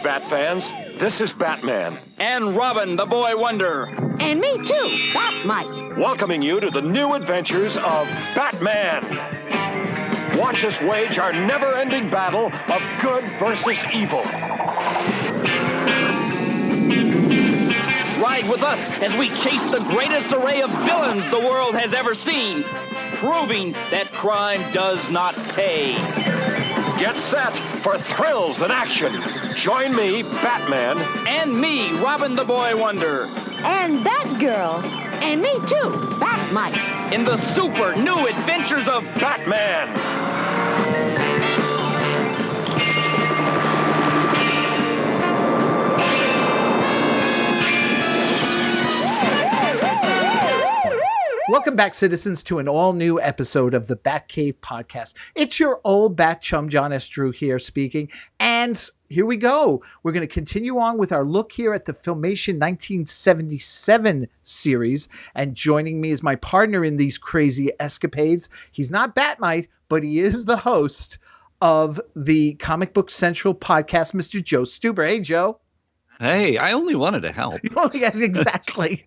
Bat fans. This is Batman. And Robin, the Boy Wonder. And me too, Batmite. Welcoming you to the new adventures of Batman. Watch us wage our never-ending battle of good versus evil. Ride with us as we chase the greatest array of villains the world has ever seen, proving that crime does not pay. Get set for thrills and action. Join me, Batman. And me, Robin the Boy Wonder. And Batgirl. And me too, Batmite. In the super new adventures of Batman. Welcome back, citizens, to an all-new episode of the Batcave Podcast. It's your old Bat chum, John S. Drew here speaking, and here we go. We're going to continue on with our look here at the Filmation 1977 series, and joining me is my partner in these crazy escapades. He's not Batmite, but he is the host of the Comic Book Central podcast, Mr. Joe Stuber. Hey, Joe. Hey, I only wanted to help. Yes, exactly.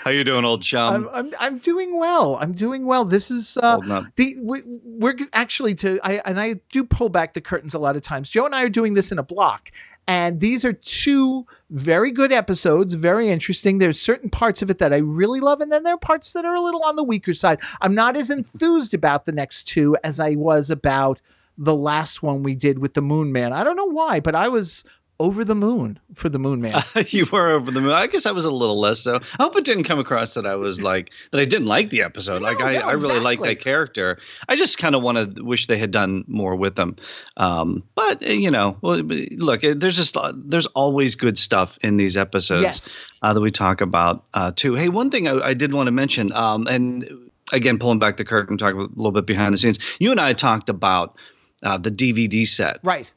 How you doing, old chum? I'm doing well. I'm doing well. This is we're actually I do pull back the curtains a lot of times. Joe and I are doing this in a block, and these are two very good episodes, very interesting. There's certain parts of it that I really love, and then there are parts that are a little on the weaker side. I'm not as enthused about the next two as I was about the last one we did with the Moon Man. I don't know why, but I was over the moon for the Moon Man. You were over the moon. I guess I was a little less so. I hope it didn't come across that I was like that I didn't like the episode. I really like that character. I just kind of wish they had done more with them. But look, there's always good stuff in these episodes. Yes. That we talk about too. Hey, one thing I did want to mention, and again, pulling back the curtain, talking a little bit behind the scenes. You and I talked about the DVD set. Right.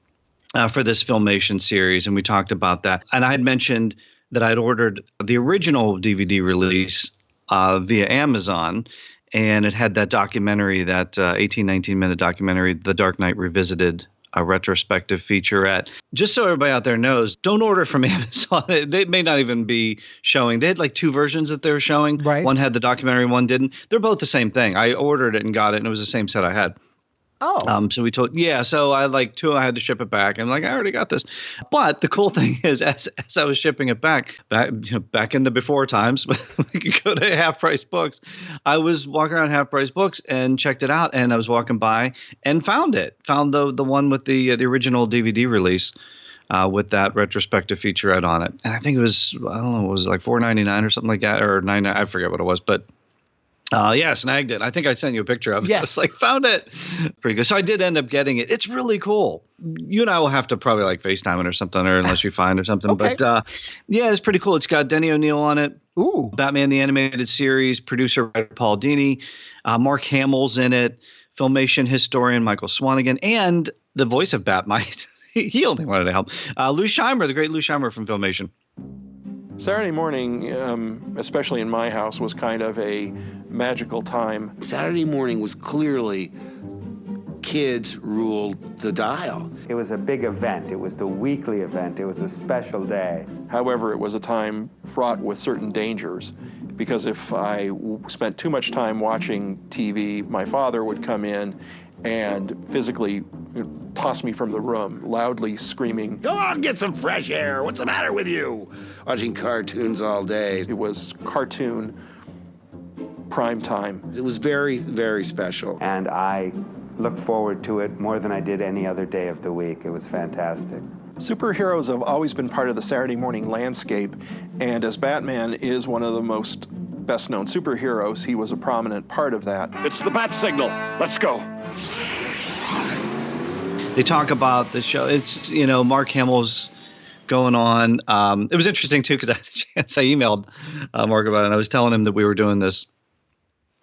For this Filmation series, and we talked about that. And I had mentioned that I'd ordered the original DVD release via Amazon, and it had that documentary, that 19 minute documentary, The Dark Knight Revisited, a retrospective featurette. Just so everybody out there knows, don't order from Amazon. They may not even be showing. They had like two versions that they were showing. Right. One had the documentary, one didn't. They're both the same thing. I ordered it and got it, and it was the same set I had. Oh. So I like two, I had to ship it back. And I'm like, I already got this. But the cool thing is, as I was shipping it back in the before times, we could go to Half Price Books. I was walking around Half Price Books and checked it out. And I was walking by and found the one with the original DVD release with that retrospective featurette on it. And I think it was, I don't know, it was like $4.99 or something like that, or $9. I forget what it was, but snagged it. I think I sent you a picture of it. Yes. I was like, found it. Pretty good. So I did end up getting it. It's really cool. You and I will have to probably like FaceTime it or something, or unless you find or something. Okay. But it's pretty cool. It's got Denny O'Neil on it. Ooh. Batman the Animated Series, producer Paul Dini. Mark Hamill's in it. Filmation historian Michael Swanigan, and the voice of Batmite. He only wanted to help. Lou Scheimer, the great Lou Scheimer from Filmation. Saturday morning, especially in my house, was kind of a magical time. Saturday morning was clearly kids ruled the dial. It was a big event. It was the weekly event. It was a special day. However, it was a time fraught with certain dangers, because if I spent too much time watching TV, my father would come in and physically toss me from the room, loudly screaming, "Go on, get some fresh air. What's the matter with you?" Watching cartoons all day. It was cartoon prime time. It was very, very special. And I look forward to it more than I did any other day of the week. It was fantastic. Superheroes have always been part of the Saturday morning landscape, and as Batman is one of the most best-known superheroes, he was a prominent part of that. It's the Bat Signal. Let's go. They talk about the show. It's, Mark Hamill's going on. It was interesting, too, because I had a chance. I emailed Mark about it, and I was telling him that we were doing this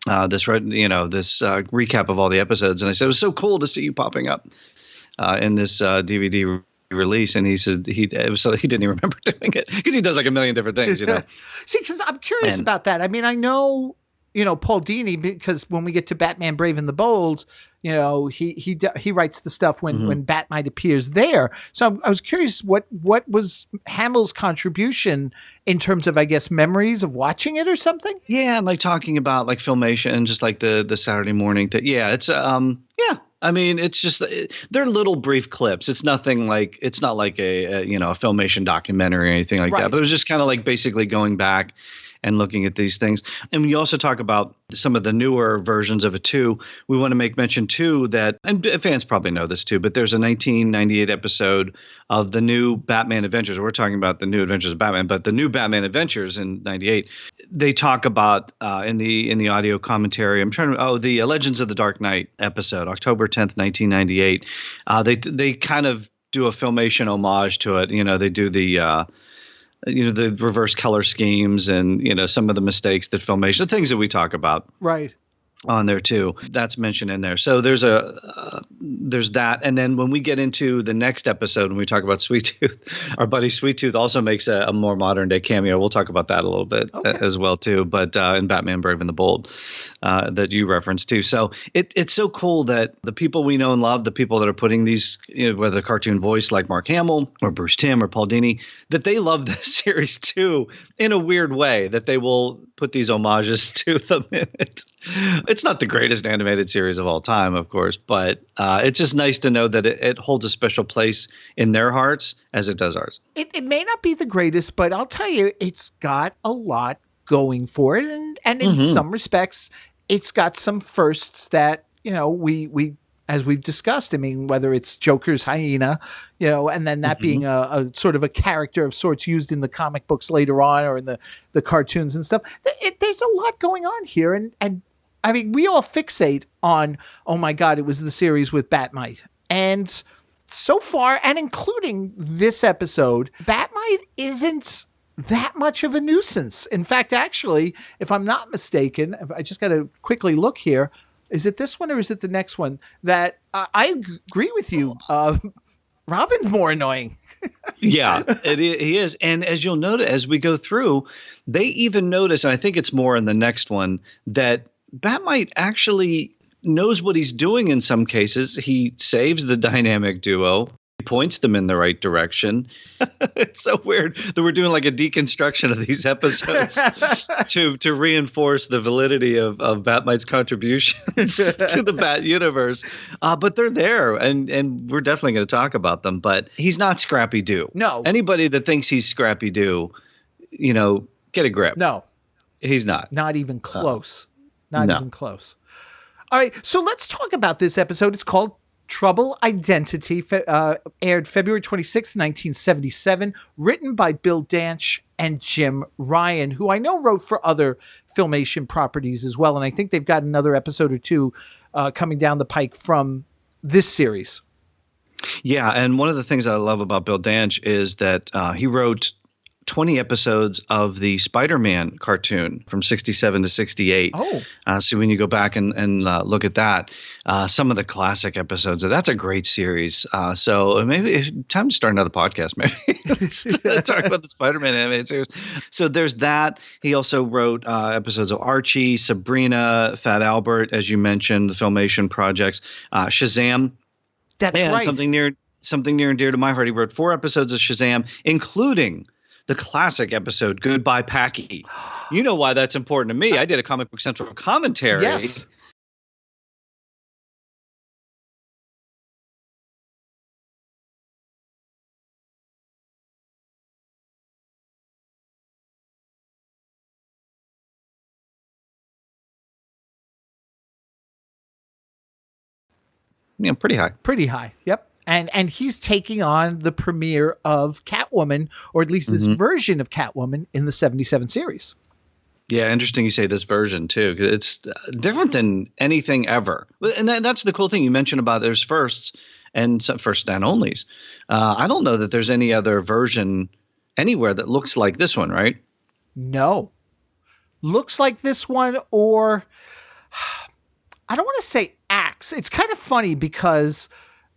recap of all the episodes. And I said, it was so cool to see you popping up in this DVD release. And he said he didn't even remember doing it, because he does like a million different things, See, because I'm curious about that. I mean, I know, Paul Dini, because when we get to Batman Brave and the Bold, he writes the stuff when Batmite appears there. So I was curious what was Hamill's contribution in terms of, I guess, memories of watching it or something. Yeah, and like talking about like Filmation and just like the Saturday morning that. Yeah, it's I mean, it's just they're little brief clips. It's nothing like it's not like a Filmation documentary or anything like that. But it was just kind of like basically going back and looking at these things. And we also talk about some of the newer versions of it too. We want to make mention too that, and fans probably know this too, but there's a 1998 episode of the new Batman Adventures. We're talking about the new Adventures of Batman, but the new Batman Adventures in 98. They talk about in the audio commentary. The Legends of the Dark Knight episode, October 10th, 1998. They kind of do a Filmation homage to it. They do the reverse color schemes and, some of the mistakes that Filmation, the things that we talk about. Right. On there too. That's mentioned in there. So there's that. And then when we get into the next episode, when we talk about Sweet Tooth, our buddy Sweet Tooth also makes a more modern day cameo. We'll talk about that a little bit as well too. But in Batman Brave and the Bold that you referenced too. So it's so cool that the people we know and love, the people that are putting these, whether cartoon voice like Mark Hamill or Bruce Timm or Paul Dini, that they love this series too in a weird way, that they will put these homages to them in it. It's not the greatest animated series of all time, of course, but it's just nice to know that it holds a special place in their hearts as it does ours. It may not be the greatest, but I'll tell you, it's got a lot going for it. And in some respects, it's got some firsts that, we as we've discussed, I mean, whether it's Joker's hyena, and then that being a sort of a character of sorts used in the comic books later on or in the cartoons and stuff. There's a lot going on here. And I mean, we all fixate on, oh my God, it was the series with Batmite. And so far, and including this episode, Batmite isn't that much of a nuisance. In fact, actually, if I'm not mistaken, I just got to quickly look here. Is it this one or is it the next one? That I agree with you. Robin's more annoying. Yeah, he is. And as you'll notice, as we go through, they even notice, and I think it's more in the next one, that Batmite actually knows what he's doing in some cases. He saves the dynamic duo. He points them in the right direction. It's so weird that we're doing like a deconstruction of these episodes to reinforce the validity of Batmite's contributions to the Bat universe. But they're there, and we're definitely going to talk about them. But he's not Scrappy-Doo. No. Anybody that thinks he's Scrappy-Doo, get a grip. No. He's not. Not even close. Not even close. All right, so let's talk about this episode. It's called Trouble Identity, aired February 26th, 1977, written by Bill Danch and Jim Ryan, who I know wrote for other Filmation properties as well. And I think they've got another episode or two coming down the pike from this series. Yeah, and one of the things I love about Bill Danch is that he wrote 20 episodes of the Spider-Man cartoon from 67 to 68. Oh. So when you go back and look at that, some of the classic episodes, that's a great series. So maybe time to start another podcast, maybe. Let's talk about the Spider-Man animated series. So there's that. He also wrote episodes of Archie, Sabrina, Fat Albert, as you mentioned, the Filmation projects, Shazam. That's right. Something near and dear to my heart. He wrote 4 episodes of Shazam, including the classic episode, Goodbye, Packy. You know why that's important to me. I did a Comic Book Central commentary. Yes. Yeah, pretty high. Pretty high, yep. And he's taking on the premiere of Catwoman, or at least this version of Catwoman in the 77 series. Yeah, interesting you say this version, too, because it's different than anything ever. And that's the cool thing you mentioned about there's firsts and first and onlys. I don't know that there's any other version anywhere that looks like this one, right? No. Looks like this one, or I don't want to say acts. It's kind of funny because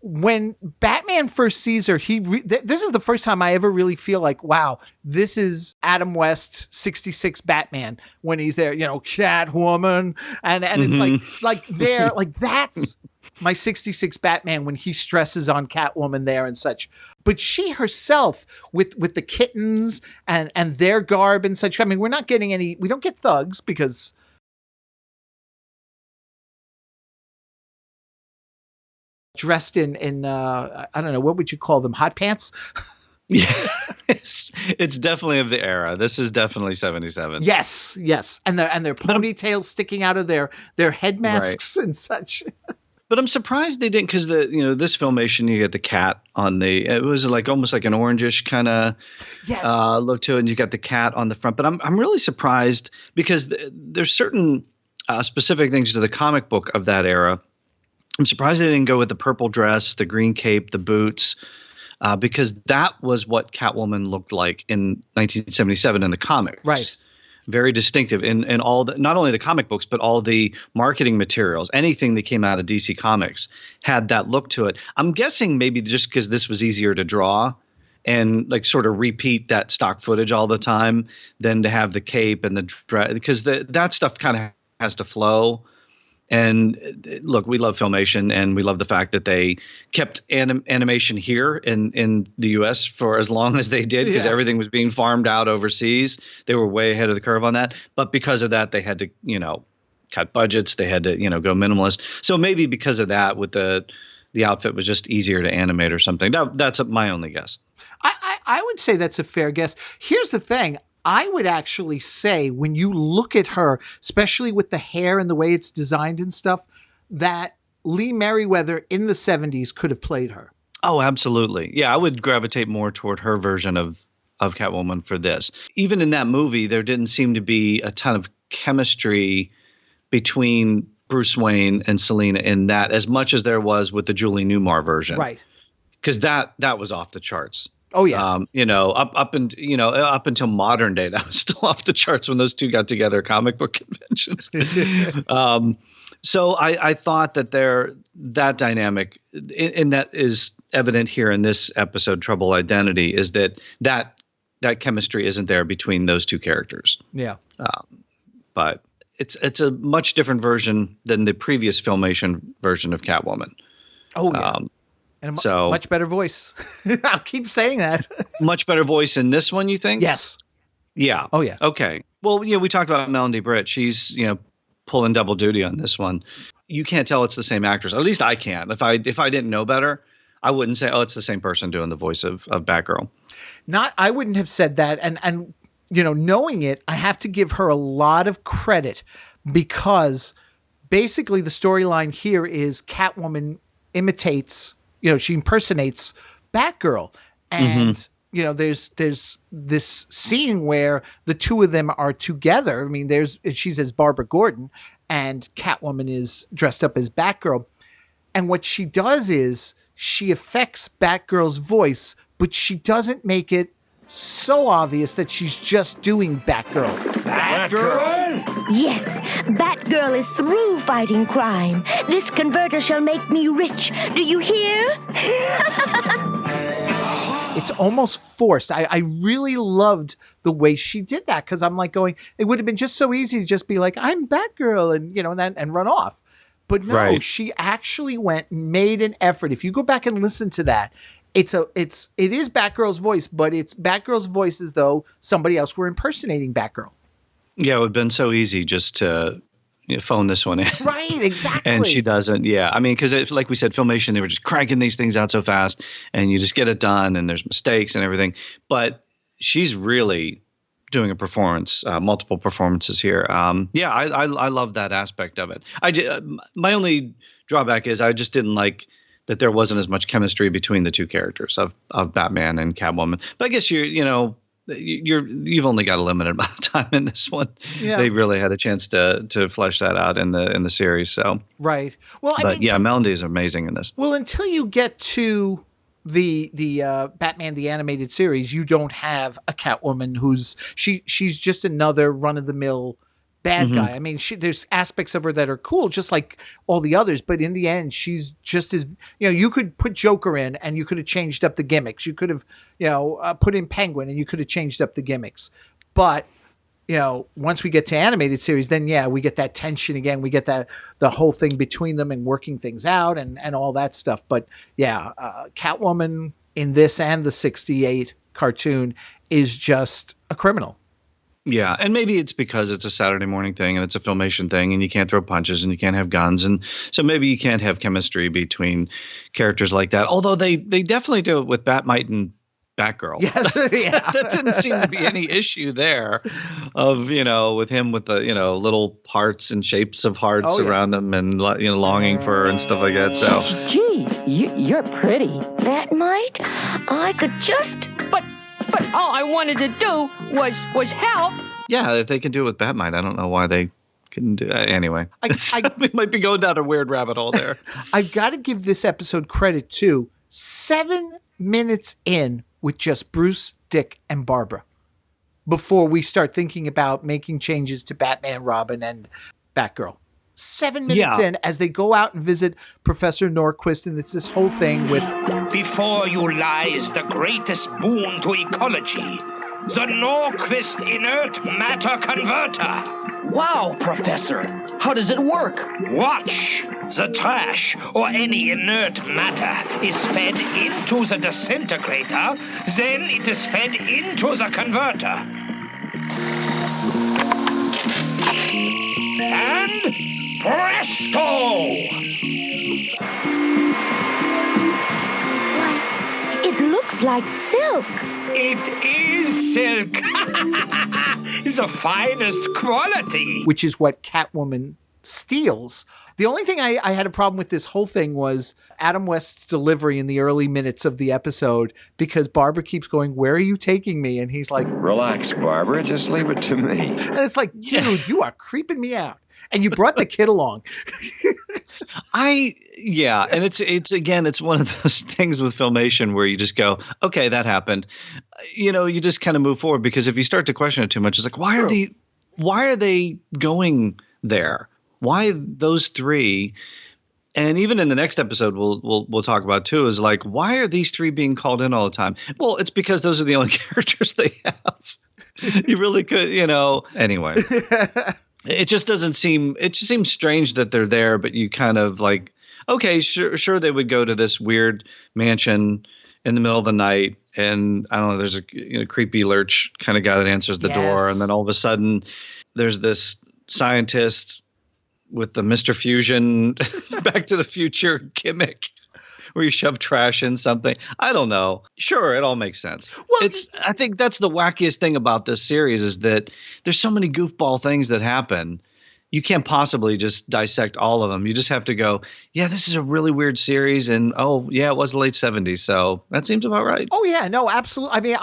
when Batman first sees her, this is the first time I ever really feel like, wow, this is Adam West 66 Batman when he's there, Catwoman, and it's like there, like that's my 66 Batman when he stresses on Catwoman there and such. But she herself with the kittens and their garb and such. I mean, we don't get thugs because dressed in I don't know, what would you call them? Hot pants? Yeah, it's definitely of the era. This is definitely 77. Yes. And their ponytails sticking out of their head masks and such. But I'm surprised they didn't, because this Filmation, you get the cat on it was like almost like an orangish kind of look to it, and you got the cat on the front. But I'm really surprised because there's certain specific things to the comic book of that era. I'm surprised they didn't go with the purple dress, the green cape, the boots. Because that was what Catwoman looked like in 1977 in the comics. Right. Very distinctive in all not only the comic books, but all the marketing materials. Anything that came out of DC Comics had that look to it. I'm guessing maybe just because this was easier to draw and like sort of repeat that stock footage all the time than to have the cape and the dress, because that stuff kind of has to flow. And look, we love Filmation, and we love the fact that they kept animation here in the U.S. for as long as they did, because everything was being farmed out overseas. They were way ahead of the curve on that. But because of that, they had to, cut budgets. They had to, go minimalist. So maybe because of that, with the outfit was just easier to animate or something. That's my only guess. I would say that's a fair guess. Here's the thing. I would actually say when you look at her, especially with the hair and the way it's designed and stuff, that Lee Merriweather in the 70s could have played her. Oh, absolutely. Yeah, I would gravitate more toward her version of Catwoman for this. Even in that movie, there didn't seem to be a ton of chemistry between Bruce Wayne and Selina in that, as much as there was with the Julie Newmar version. Right. Because that was off the charts. Oh yeah. Up until modern day, that was still off the charts when those two got together at comic book conventions. So I thought that dynamic, and that is evident here in this episode, Trouble Identity, is that chemistry isn't there between those two characters. Yeah. But it's a much different version than the previous Filmation version of Catwoman. Oh yeah. And much better voice. I'll keep saying that. Much better voice in this one, you think? Yes. Yeah. Oh, yeah. Okay. Well, we talked about Melendy Britt. She's, pulling double duty on this one. You can't tell it's the same actress. At least I can't. If I didn't know better, I wouldn't say, oh, it's the same person doing the voice of Batgirl. I wouldn't have said that. And knowing it, I have to give her a lot of credit, because basically the storyline here is Catwoman imitates, she impersonates Batgirl. And, there's this scene where the two of them are together. I mean, she's as Barbara Gordon and Catwoman is dressed up as Batgirl. And what she does is she affects Batgirl's voice, but she doesn't make it so obvious that she's just doing Batgirl. Batgirl? Yes, Batgirl is through fighting crime. This converter shall make me rich. Do you hear? It's almost forced. I really loved the way she did that, because I'm like going, it would have been just so easy to just be like, I'm Batgirl, and run off. But no, right. She actually went and made an effort. If you go back and listen to that, it is Batgirl's voice, but it's Batgirl's voice as though somebody else were impersonating Batgirl. Yeah, it would have been so easy just to phone this one in. Right, exactly. And she doesn't. Yeah, I mean, because like we said, Filmation, they were just cranking these things out so fast, and you just get it done, and there's mistakes and everything. But she's really doing a performance, multiple performances here. I love that aspect of it. My only drawback is I just didn't like that there wasn't as much chemistry between the two characters of Batman and Catwoman. But I guess you've only got a limited amount of time in this one. Yeah. They really had a chance to flesh that out in the series. So right. Well, Melendy is amazing in this. Well, until you get to the Batman the Animated Series, you don't have a Catwoman she's just another run of the mill bad guy. I mean, there's aspects of her that are cool, just like all the others. But in the end, she's just as, you could put Joker in and you could have changed up the gimmicks. You could have, put in Penguin and you could have changed up the gimmicks. But, once we get to animated series, then we get that tension again. We get the whole thing between them and working things out and all that stuff. But Catwoman in this and the 68 cartoon is just a criminal. Yeah, and maybe it's because it's a Saturday morning thing and it's a Filmation thing and you can't throw punches and you can't have guns. And so maybe you can't have chemistry between characters like that. Although they definitely do it with Batmite and Batgirl. Yes, yeah. That didn't seem to be any issue there of, with him with the, little hearts and shapes of hearts around him and, longing for her and stuff like that. So, gee, you're pretty. Batmite? I could just... But all I wanted to do was help. Yeah, if they can do it with Batmite, I don't know why they couldn't do that. Anyway, we might be going down a weird rabbit hole there. I've got to give this episode credit too. 7 minutes in with just Bruce, Dick, and Barbara before we start thinking about making changes to Batman, Robin, and Batgirl. 7 minutes in as they go out and visit Professor Norquist, and it's this whole thing with... Before you lies the greatest boon to ecology, the Norquist Inert Matter Converter. Wow, Professor. How does it work? Watch. The trash or any inert matter is fed into the disintegrator, then it is fed into the converter. And presto! Why, it looks like silk. It is silk. The finest quality. Which is what Catwoman steals. The only thing I had a problem with this whole thing was Adam West's delivery in the early minutes of the episode, because Barbara keeps going, "Where are you taking me?" And he's like, "Relax, Barbara, just leave it to me." And it's like, dude, you are creeping me out. And you brought the kid along. And it's one of those things with Filmation where you just go, okay, that happened. You just kind of move forward, because if you start to question it too much, it's like, why are they going there? Why those three? And even in the next episode, we'll talk about too, is like, why are these three being called in all the time? Well, it's because those are the only characters they have. You really could, anyway. It just doesn't seem. It just seems strange that they're there, but you kind of like, okay, sure, they would go to this weird mansion in the middle of the night, and I don't know, there's a creepy lurch kind of guy that answers the door, and then all of a sudden, there's this scientist with the Mr. Fusion Back to the Future gimmick, where you shove trash in something. I don't know. Sure, it all makes sense. Well, I think that's the wackiest thing about this series, is that there's so many goofball things that happen. You can't possibly just dissect all of them. You just have to go, yeah, this is a really weird series, and it was the late 70s, so that seems about right. Oh yeah, no, absolutely. I mean,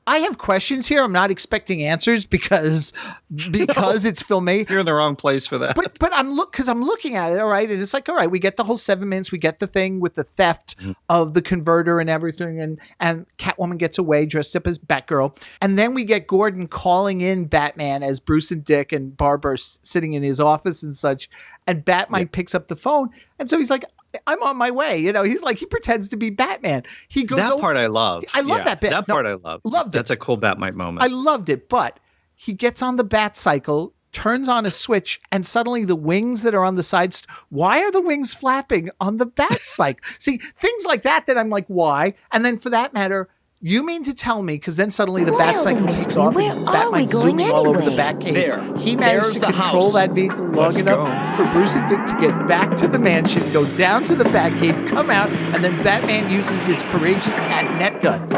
I have questions here. I'm not expecting answers because it's Filmation. You're in the wrong place for that. But I'm looking at it, all right, and it's like, all right, we get the whole 7 minutes, we get the thing with the theft of the converter and everything, and Catwoman gets away dressed up as Batgirl, and then we get Gordon calling in Batman as Bruce and Dick and Barbara sitting in his office and such, and Batman picks up the phone, and so he's like, I'm on my way. He's like, he pretends to be Batman. He goes that part I love. I love that bit. That part I love. Loved it. That's a cool Batmite moment. I loved it, but he gets on the bat cycle, turns on a switch, and suddenly the wings that are on the sides, why are the wings flapping on the bat cycle? See, things like that I'm like, why? And then for that matter, you mean to tell me, because then suddenly the bat cycle takes off and Batman's zooming all over the Batcave. He managed to control that vehicle long enough for Bruce and Dick to get back to the mansion, go down to the Batcave, come out, and then Batman uses his courageous cat net gun.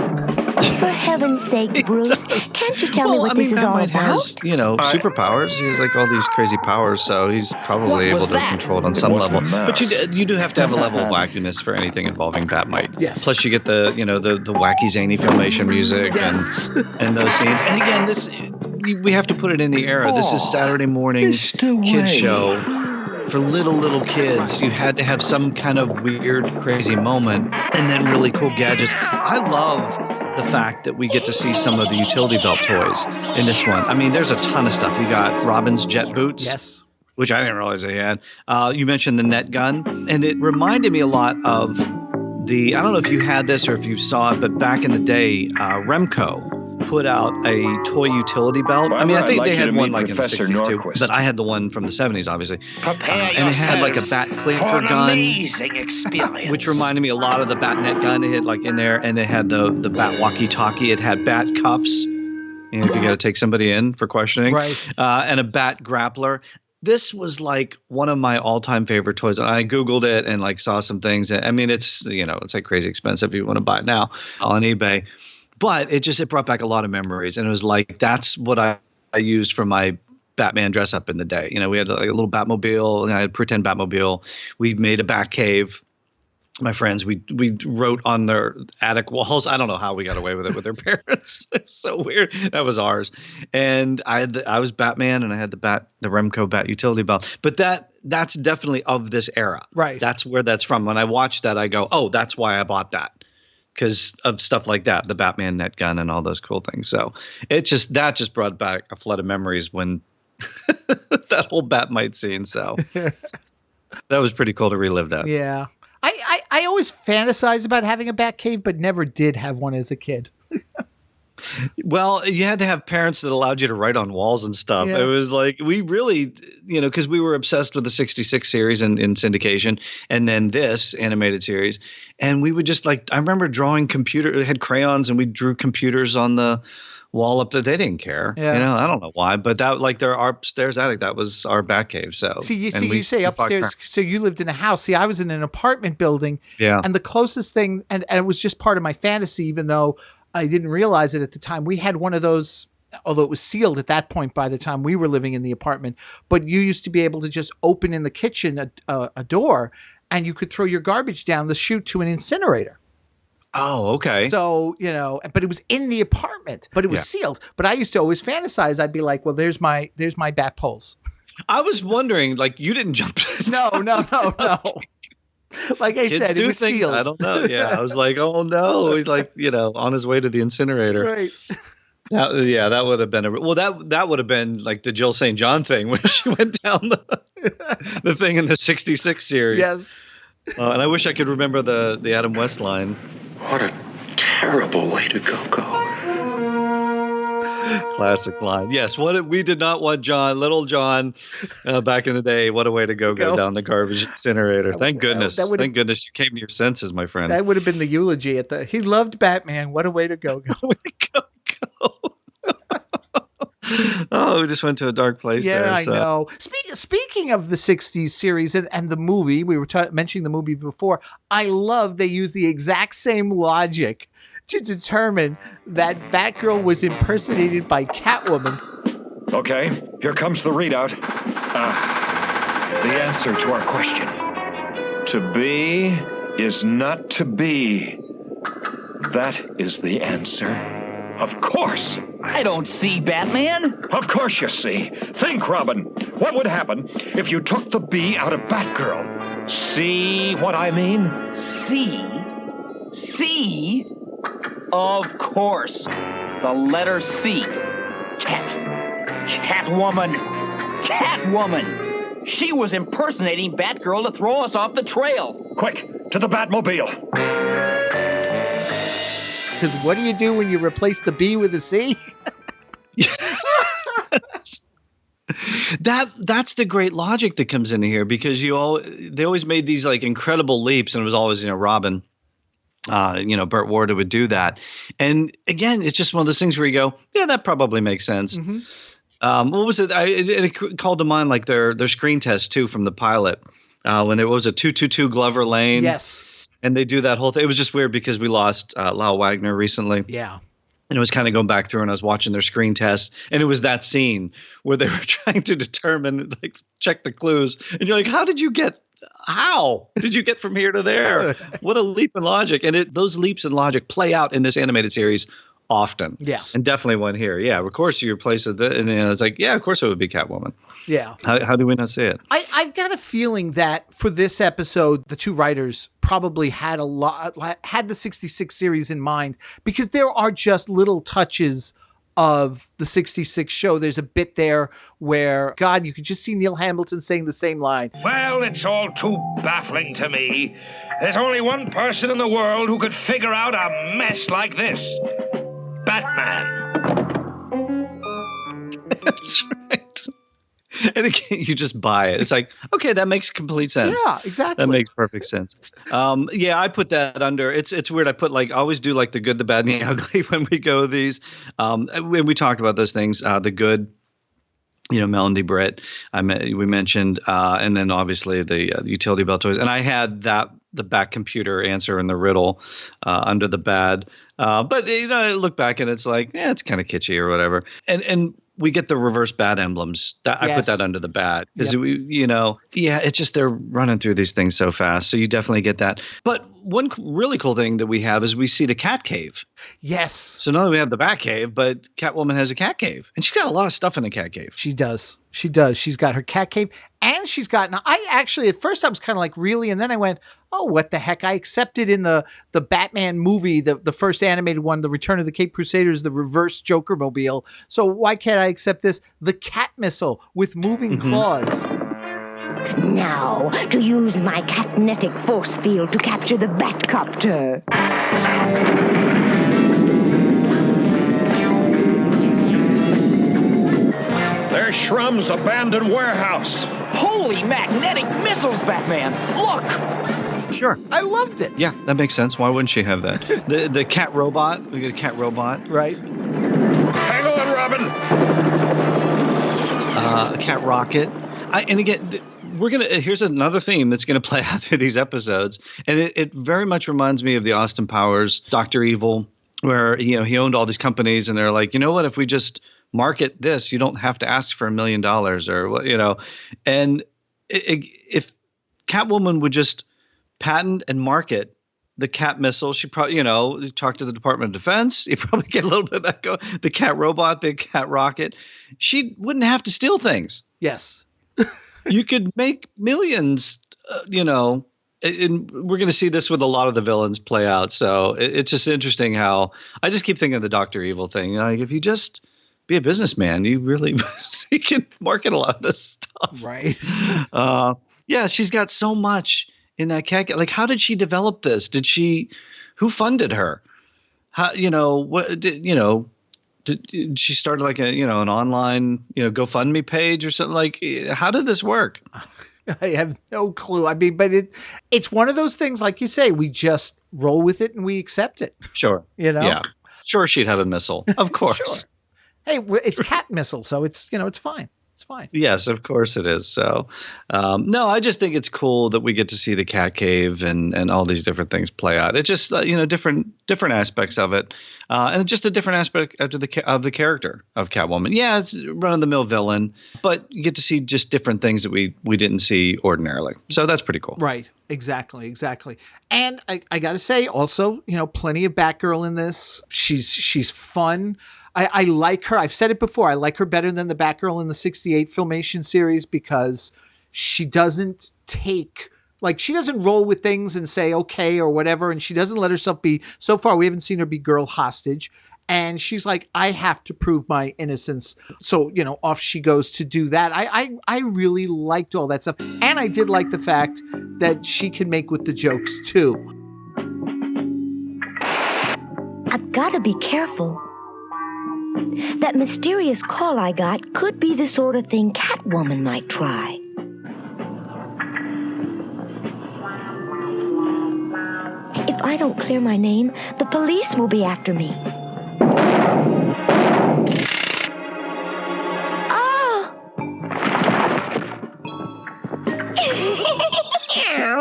For heaven's sake, Bruce, can't you tell me what this is all about? has, superpowers. He has like all these crazy powers, so he's probably able to control it on some level. But you do have to have a level of wackiness for anything involving Batmite. Yes. Plus you get the wacky zany Filmation music and those scenes. And again, we have to put it in the era. This is Saturday morning kids show. For little kids, you had to have some kind of weird, crazy moment, and then really cool gadgets. I love the fact that we get to see some of the utility belt toys in this one. I mean, there's a ton of stuff. You got Robin's jet boots. Yes. Which I didn't realize they had. You mentioned the net gun, and it reminded me a lot of I don't know if you had this or if you saw it, but back in the day, Remco put out a toy utility belt. Barbara, I mean, I think I'd like they you had to one meet like Professor in the 60s Norquist. too, but I had the one from the 70s, obviously. Prepare And it had like a yourselves bat for clinker an gun, amazing experience. which reminded me a lot of the Batnet gun it had like in there, and it had the bat walkie-talkie. It had bat cuffs, if you got to take somebody in for questioning, Right. And a bat grappler. This was like one of my all-time favorite toys. I Googled it and like saw some things. I mean, it's like crazy expensive if you want to buy it now on eBay, but it brought back a lot of memories. And it was like, that's what I used for my Batman dress up in the day. We had like a little Batmobile, and I had a pretend Batmobile. We made a Batcave. My friends, we wrote on their attic walls. I don't know how we got away with it with their parents. It's so weird. That was ours. And I was Batman, and I had the Remco Bat utility belt. But that's definitely of this era. Right. That's where that's from. When I watch that, I go, oh, that's why I bought that, because of stuff like that, the Batman net gun and all those cool things. So that just brought back a flood of memories when that whole Batmite scene. So that was pretty cool to relive that. Yeah. I always fantasized about having a Batcave, but never did have one as a kid. Well, you had to have parents that allowed you to write on walls and stuff. Yeah. It was like, we really, because we were obsessed with the 66 series in syndication, and then this animated series. And we would just I remember drawing it had crayons, and we drew computers on the wall up there. They didn't care. Yeah. I don't know why, but that their upstairs attic, that was our Batcave. So you say upstairs, so you lived in a house. See, I was in an apartment building. Yeah. And the closest thing, and it was just part of my fantasy, even though I didn't realize it at the time. We had one of those, although it was sealed at that point by the time we were living in the apartment, but you used to be able to just open in the kitchen a door, and you could throw your garbage down the chute to an incinerator. Oh, okay. So, but it was in the apartment, but it was sealed. But I used to always fantasize. I'd be like, well, there's my bat poles. I was wondering, you didn't jump. No. Like I Kids said, do it was things, sealed. I don't know. Yeah. I was like, oh no. He's on his way to the incinerator. Right. That would have been that would have been like the Jill St. John thing when she went down the thing in the 66 series. Yes. And I wish I could remember the Adam West line. What a terrible way to go. Classic line. Yes, we did not want Little John, back in the day. What a way to go down the garbage incinerator. Thank goodness. Thank goodness you came to your senses, my friend. That would have been the eulogy he loved Batman. What a way to go. Oh, we just went to a dark place there. Yeah, I know. Speaking of the 60s series and the movie, we were mentioning the movie before, I love they use the exact same logic to determine that Batgirl was impersonated by Catwoman. Okay, here comes the readout. The answer to our question. To be is not to be. That is the answer. Of course. I don't see Batman. Of course you see. Think, Robin. What would happen if you took the B out of Batgirl? See what I mean? C? Of course. The letter C. Catwoman. She was impersonating Batgirl to throw us off the trail. Quick, to the Batmobile. Because what do you do when you replace the B with a C? That's the great logic that comes into here, because they always made these incredible leaps, and it was always Robin, Burt Ward would do that. And again, it's just one of those things where you go, yeah, that probably makes sense. Mm-hmm. What was it? It called to mind their screen test too from the pilot when there was a 222 Glover Lane. Yes. And they do that whole thing. It was just weird because we lost Lyle Wagner recently. Yeah. And it was kind of going back through, and I was watching their screen test, and it was that scene where they were trying to determine, check the clues. And you're like, how did you get from here to there? What a leap in logic. And those leaps in logic play out in this animated series often. Yeah. And definitely one here. Yeah, of course you replace it. And it's like, yeah, of course it would be Catwoman. Yeah. How do we not see it? I've got a feeling that for this episode, the two writers probably had the 66 series in mind, because there are just little touches of the 66 show. There's a bit there where, God, you could just see Neil Hamilton saying the same line. Well, it's all too baffling to me. There's only one person in the world who could figure out a mess like this. Batman. That's right. And again, you just buy it. It's like, okay, that makes complete sense. Yeah, exactly. That makes perfect sense. Yeah, I put that under. It's weird. I put I always do the good, the bad, and the ugly when we go these. When we talk about those things, the good. Melendy Britt, we mentioned, and then obviously the utility belt toys. And I had the back computer answer in the riddle under the bad. But I look back and it's like, it's kind of kitschy or whatever. And we get the reverse bad emblems. I put that under the bad because it's just they're running through these things so fast. So you definitely get that. But one really cool thing that we have is we see the cat cave. Yes. So not only we have the Batcave, but Catwoman has a cat cave, and she's got a lot of stuff in the cat cave. She does. She does. She's got her cat cave, and she's got. Now, I actually at first I was kind of like, really, and then I went, oh, what the heck? I accepted in the Batman movie, the first animated one, The Return of the Caped Crusaders, the reverse Joker mobile. So why can't I accept this? The cat missile with moving claws. Now, to use my catnetic force field to capture the Batcopter. There's Shrum's abandoned warehouse. Holy magnetic missiles, Batman! Look! Sure. I loved it. Yeah, that makes sense. Why wouldn't she have that? The cat robot. We get a cat robot. Right. Hang on, Robin. A cat rocket. And again, here's another theme that's going to play out through these episodes. And it very much reminds me of the Austin Powers Dr. Evil, where he owned all these companies and they're like, you know what, if we just market this, you don't have to ask for $1 million or and if Catwoman would just patent and market the cat missile, she probably, talk to the Department of Defense. You probably get a little bit of that go. The cat robot, the cat rocket. She wouldn't have to steal things. Yes. You could make millions, and we're going to see this with a lot of the villains play out. So it's just interesting how I just keep thinking of the Dr. Evil thing. Like, if you just be a businessman, you can market a lot of this stuff. Right. Yeah, she's got so much in that cat. Like, how did she develop this? Who funded her? How, did she start like an online, GoFundMe page or something? Like, how did this work? I have no clue. I mean, but it's one of those things, like you say, we just roll with it and we accept it. Sure. Yeah. Sure, she'd have a missile. Of course. Sure. Hey, it's cat missile, so it's fine. It's fine. Yes, of course it is. So, no, I just think it's cool that we get to see the cat cave and all these different things play out. It's just different aspects of it, and just a different aspect of the character of Catwoman. Yeah, it's run of the mill villain, but you get to see just different things that we didn't see ordinarily. So that's pretty cool. Right. Exactly. And I got to say, also, plenty of Batgirl in this. She's fun. I like her. I've said it before. I like her better than the Batgirl in the 68 Filmation series because she doesn't she doesn't roll with things and say, okay, or whatever. And she doesn't let herself be, so far, we haven't seen her be girl hostage. And she's like, I have to prove my innocence. So, off she goes to do that. I really liked all that stuff. And I did like the fact that she can make with the jokes too. I've got to be careful. That mysterious call I got could be the sort of thing Catwoman might try. If I don't clear my name, the police will be after me. Oh!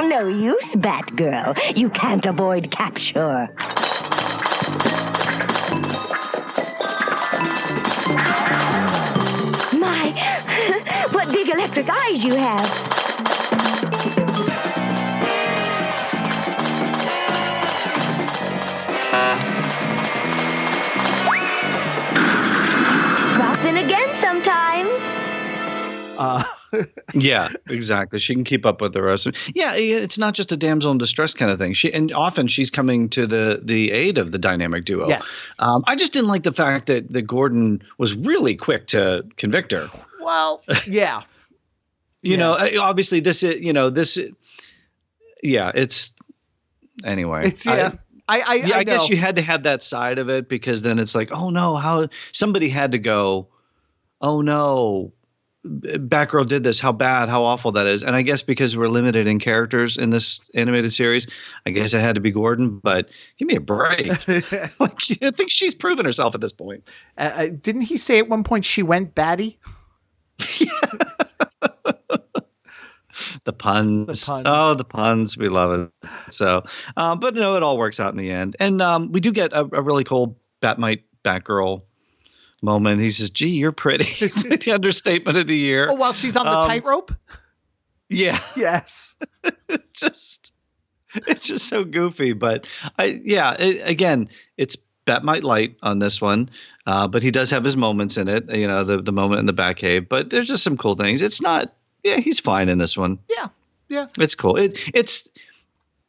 No use, Batgirl. You can't avoid capture. What big electric eyes you have. Drop in again sometime. Yeah, exactly. She can keep up with the rest. Yeah, it's not just a damsel in distress kind of thing. And often she's coming to the aid of the dynamic duo. Yes. I just didn't like the fact that Gordon was really quick to convict her. Well, yeah. Obviously it's anyway. I guess you had to have that side of it because then it's like, oh no, how somebody had to go, oh no, Batgirl did this, how bad, how awful that is. And I guess because we're limited in characters in this animated series, I guess it had to be Gordon, but give me a break. Like, I think she's proven herself at this point. Didn't he say at one point she went batty? The puns. Oh, the puns. We love it. So, but no, it all works out in the end. And we do get a really cool Batgirl moment. He says, gee, you're pretty. The understatement of the year. Oh, while she's on the tightrope? Yeah. Yes. It's just so goofy. But again, it's Batmite light on this one. But he does have his moments in it, you know, the moment in the Batcave. But there's just some cool things. It's not, he's fine in this one. Yeah. It's cool.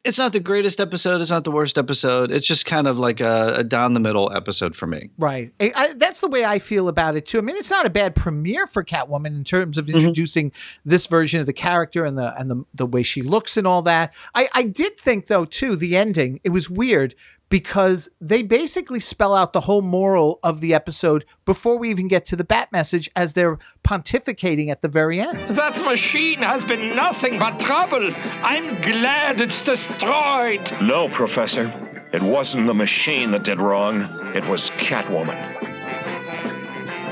It's not the greatest episode. It's not the worst episode. It's just kind of like a down the middle episode for me. Right. That's the way I feel about it too. I mean, it's not a bad premiere for Catwoman in terms of introducing this version of the character and the way she looks and all that. I did think though too, the ending, it was weird because they basically spell out the whole moral of the episode before we even get to the Bat message as they're pontificating at the very end. That machine has been nothing but trouble. I'm glad it's destroyed. No, Professor. It wasn't the machine that did wrong. It was Catwoman.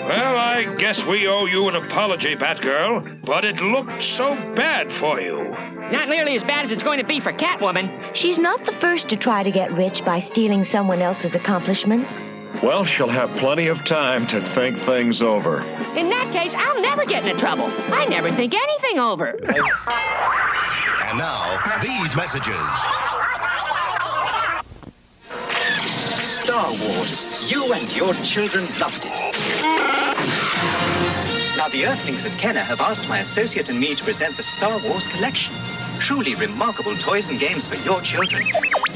Well, I guess we owe you an apology, Batgirl, but it looked so bad for you. Not nearly as bad as it's going to be for Catwoman. She's not the first to try to get rich by stealing someone else's accomplishments. Well, she'll have plenty of time to think things over. In that case, I'll never get into trouble. I never think anything over. And now, these messages. Star Wars. You and your children loved it. Now, the Earthlings at Kenner have asked my associate and me to present the Star Wars collection. Truly remarkable toys and games for your children.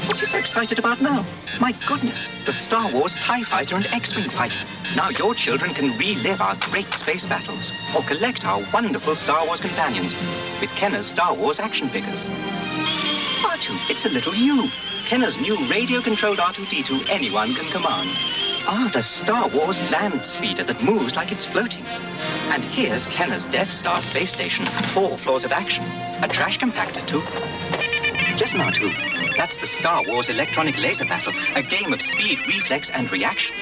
What are you so excited about now? My goodness, the Star Wars TIE Fighter and X-Wing fighter. Now your children can relive our great space battles or collect our wonderful Star Wars companions with Kenner's Star Wars action figures. R2, it's a little you. Kenner's new radio-controlled R2-D2 anyone can command. The Star Wars land speeder that moves like it's floating. And here's Kenner's Death Star space station, 4 floors of action. A trash compactor, too. Listen, R2. That's the Star Wars electronic laser battle, a game of speed, reflex, and reaction.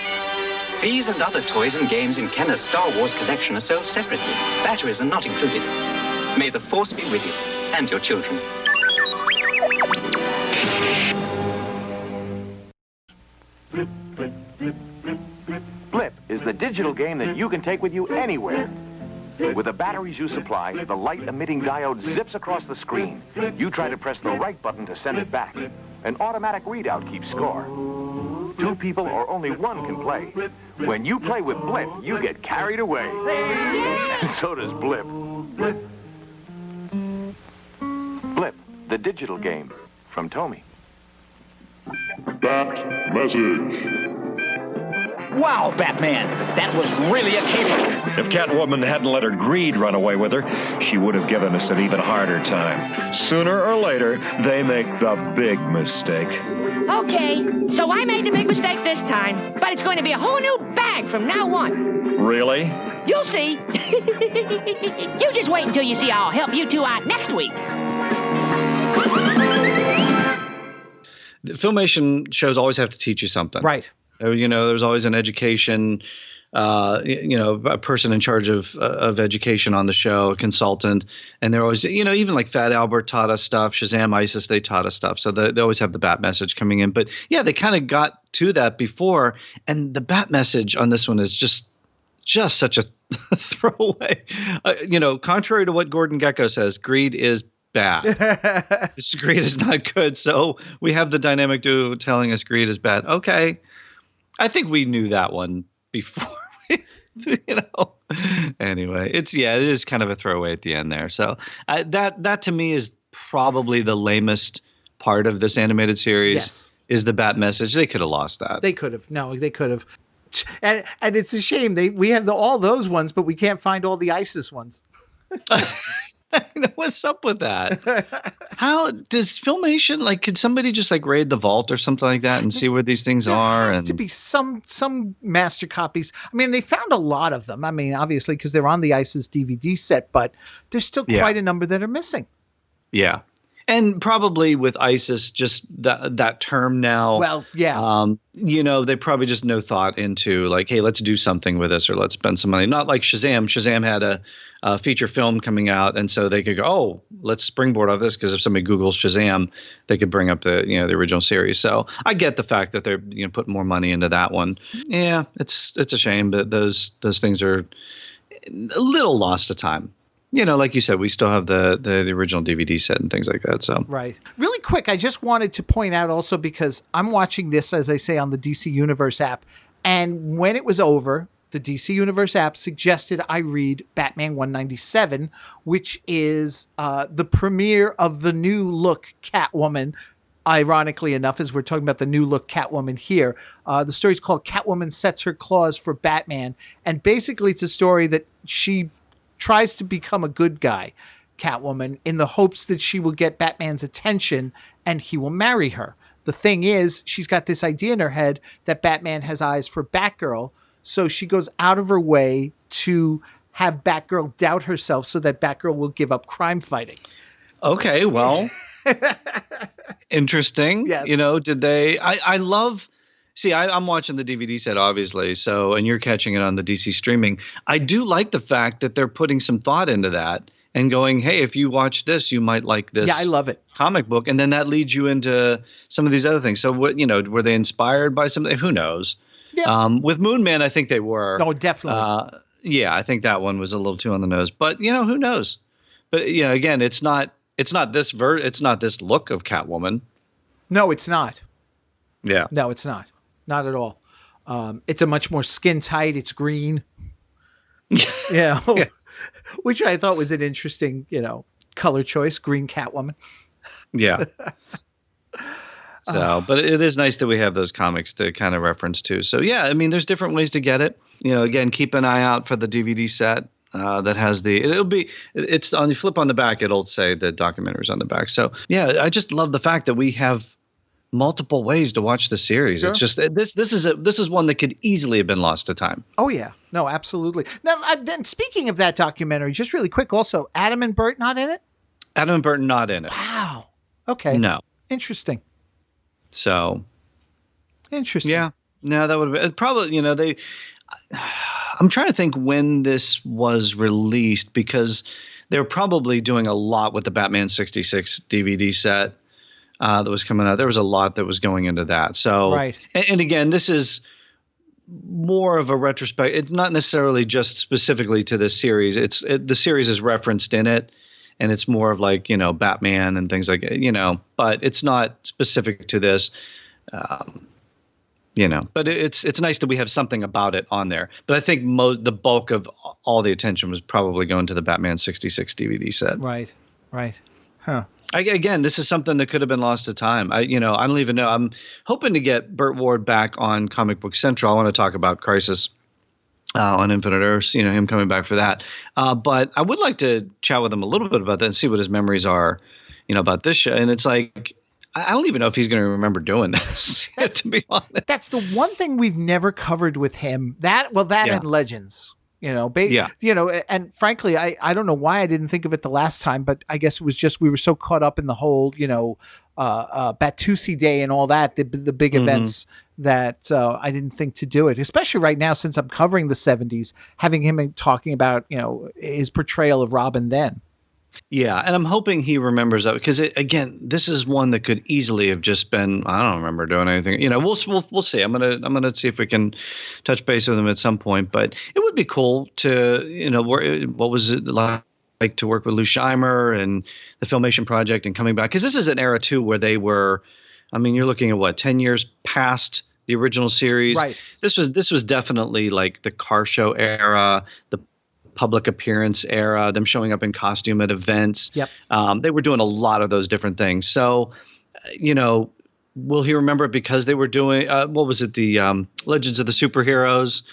These and other toys and games in Kenner's Star Wars collection are sold separately. Batteries are not included. May the Force be with you and your children. Blip is the digital game that you can take with you anywhere. With the batteries you supply, the light-emitting diode zips across the screen. You try to press the right button to send it back. An automatic readout keeps score. 2 people or only 1 can play. When you play with Blip, you get carried away. And so does Blip. Blip, the digital game from Tomy. Bat message. Wow, Batman, that was really a caper. If Catwoman hadn't let her greed run away with her, she would have given us an even harder time. Sooner or later, they make the big mistake. Okay, so I made the big mistake this time, but it's going to be a whole new bag from now on. Really? You'll see. You just wait until you see how I'll help you 2 out next week. The Filmation shows always have to teach you something. Right. You know, there's always an education, a person in charge of education on the show, a consultant. And they're always, even like Fat Albert taught us stuff, Shazam ISIS, they taught us stuff. So they always have the Bat message coming in. But yeah, they kind of got to that before. And the Bat message on this one is just such a throwaway. Contrary to what Gordon Gekko says, greed is bad. Greed is not good. So we have the dynamic duo telling us greed is bad. Okay. I think we knew that one before, Anyway, it is kind of a throwaway at the end there. So that to me is probably the lamest part of this animated series is the Bat message. They could have lost that. They could have. No, they could have. And it's a shame. We have all those ones, but we can't find all the ISIS ones. What's up with that? How does Filmation, like, could somebody just like raid the vault or something like that and see where these things are? There has to be some master copies. I mean, they found a lot of them. I mean, obviously, because they're on the ISIS DVD set, but there's still quite a number that are missing. Yeah. And probably with ISIS, just that term now. Well, yeah. They probably just no thought into like, hey, let's do something with this or let's spend some money. Not like Shazam. Shazam had a feature film coming out, and so they could go, oh, let's springboard off this, because if somebody Googles Shazam, they could bring up the original series. So I get the fact that they're putting more money into that one. Yeah, it's a shame that those things are a little lost to time. Like you said, we still have the original DVD set and things like that. So right. Really quick, I just wanted to point out also, because I'm watching this, as I say, on the DC Universe app. And when it was over, the DC Universe app suggested I read Batman 197, which is the premiere of the new look Catwoman. Ironically enough, as we're talking about the new look Catwoman here, the story's called Catwoman Sets Her Claws for Batman. And basically it's a story that she tries to become a good guy, Catwoman, in the hopes that she will get Batman's attention and he will marry her. The thing is, she's got this idea in her head that Batman has eyes for Batgirl, so she goes out of her way to have Batgirl doubt herself so that Batgirl will give up crime fighting. Okay, well, interesting. Yes. Did they? I love. See, I'm watching the DVD set, obviously, and you're catching it on the DC streaming. I do like the fact that they're putting some thought into that and going, hey, if you watch this, you might like this. Yeah, I love it. Comic book. And then that leads you into some of these other things. So, were they inspired by something? Who knows? Yeah. With Moon Man, I think they were. Oh, definitely. Yeah, I think that one was a little too on the nose. But, who knows? But, again, it's not this look of Catwoman. No, it's not. Yeah. No, it's not. Not at all. It's a much more skin tight. It's green. Yeah. Yes. Which I thought was an interesting, color choice. Green Catwoman. Yeah. But it is nice that we have those comics to kind of reference to. So yeah, I mean, there's different ways to get it. Again, keep an eye out for the DVD set that has it's on, you flip on the back, it'll say the documentaries on the back. So yeah, I just love the fact that we have multiple ways to watch the series. Sure. It's just this is one that could easily have been lost to time. Oh yeah, no, absolutely. Now, then speaking of that documentary, just really quick, also Adam and Bert not in it. Adam and Bert not in it. Wow. Okay. No. Interesting. So. Interesting. Yeah. No, that would have been probably. They. I'm trying to think when this was released, because they're probably doing a lot with the Batman 66 DVD set. That was coming out. There was a lot that was going into that. So, right. And again, this is more of a retrospect. It's not necessarily just specifically to this series. The series is referenced in it, and it's more of like, Batman and things like, but it's not specific to this, but it's nice that we have something about it on there. But I think the bulk of all the attention was probably going to the Batman 66 DVD set. Right. Right. Huh. Again, this is something that could have been lost to time. I don't even know. I'm hoping to get Burt Ward back on Comic Book Central. I want to talk about Crisis on Infinite Earths, him coming back for that. But I would like to chat with him a little bit about that and see what his memories are, about this show. And it's like, I don't even know if he's going to remember doing this, to be honest. That's the one thing we've never covered with him. And Legends. And frankly, I don't know why I didn't think of it the last time, but I guess it was just we were so caught up in the whole, Batusi Day and all that, the big events, that I didn't think to do it, especially right now since I'm covering the 70s, having him talking about, his portrayal of Robin then. Yeah, and I'm hoping he remembers that, because again, this is one that could easily have just been, I don't remember doing anything. We'll see. I'm gonna see if we can touch base with him at some point. But it would be cool to what was it like to work with Lou Scheimer and the Filmation project and coming back, because this is an era too where they were. I mean, you're looking at 10 years past the original series. Right. This was definitely like the car show era, the public appearance era, them showing up in costume at events. Yep. They were doing a lot of those different things. So, will he remember it because they were doing, what was it? The Legends of the Superheroes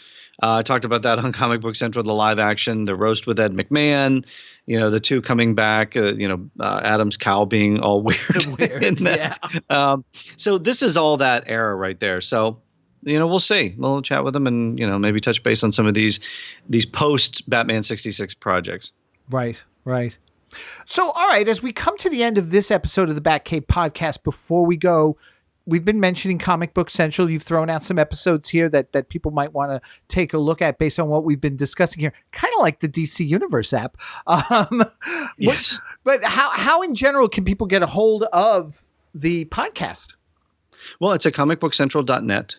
I talked about that on Comic Book Central, the live action, the roast with Ed McMahon, the two coming back, Adam's cow being all weird. In that. Yeah. So this is all that era right there. So, we'll see. We'll chat with them and, maybe touch base on some of these post Batman 66 projects. Right. So, all right, as we come to the end of this episode of the Batcave podcast, before we go, we've been mentioning Comic Book Central. You've thrown out some episodes here that people might want to take a look at based on what we've been discussing here. Kind of like the DC Universe app. Yes. But how in general can people get a hold of the podcast? Well, it's at comicbookcentral.net.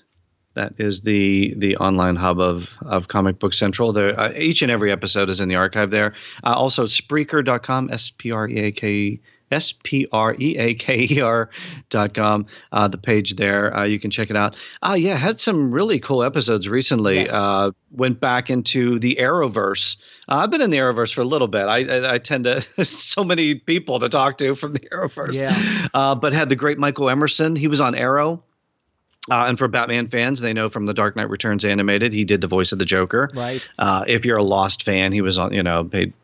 That is the online hub of Comic Book Central. There, each and every episode is in the archive there. Also, Spreaker.com, Spreaker.com, the page there. You can check it out. Had some really cool episodes recently. Yes. Went back into the Arrowverse. I've been in the Arrowverse for a little bit. I tend to so many people to talk to from the Arrowverse. Yeah. But had the great Michael Emerson. He was on Arrow. And for Batman fans, they know from the Dark Knight Returns animated, he did the voice of the Joker. Right. If you're a Lost fan, he was on,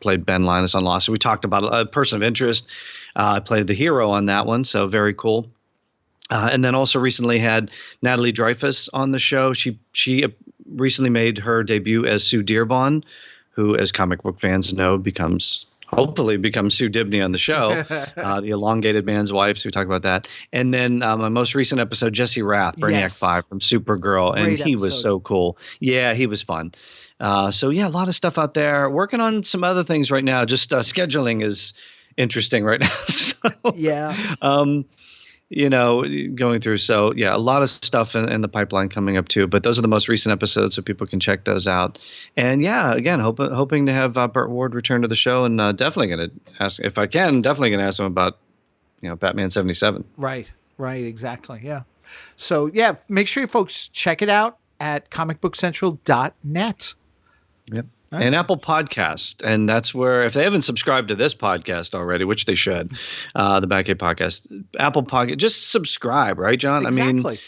played Ben Linus on Lost. So we talked about a person of interest. Played the hero on that one. So very cool. And then also recently had Natalie Dreyfus on the show. She recently made her debut as Sue Dearborn, who, as comic book fans know, hopefully becomes Sue Dibney on the show, the elongated man's wife. So we talk about that. And then my most recent episode, Jesse Rath, Brainiac 5 from Supergirl. Great and he episode. Was so cool. Yeah, he was fun. A lot of stuff out there. Working on some other things right now. Just scheduling is interesting right now. So, yeah. Going through. So a lot of stuff in the pipeline coming up too, but those are the most recent episodes, so people can check those out. And again, hoping to have Burt Ward return to the show, and definitely going to ask, if I can, definitely going to ask him about, Batman 77. Right. Exactly. Yeah. So make sure you folks check it out at comicbookcentral.net. Yep. And Apple Podcast. And that's where, if they haven't subscribed to this podcast already, which they should, the Batcave Podcast, Apple Podcast, just subscribe, right, John? Exactly. I mean,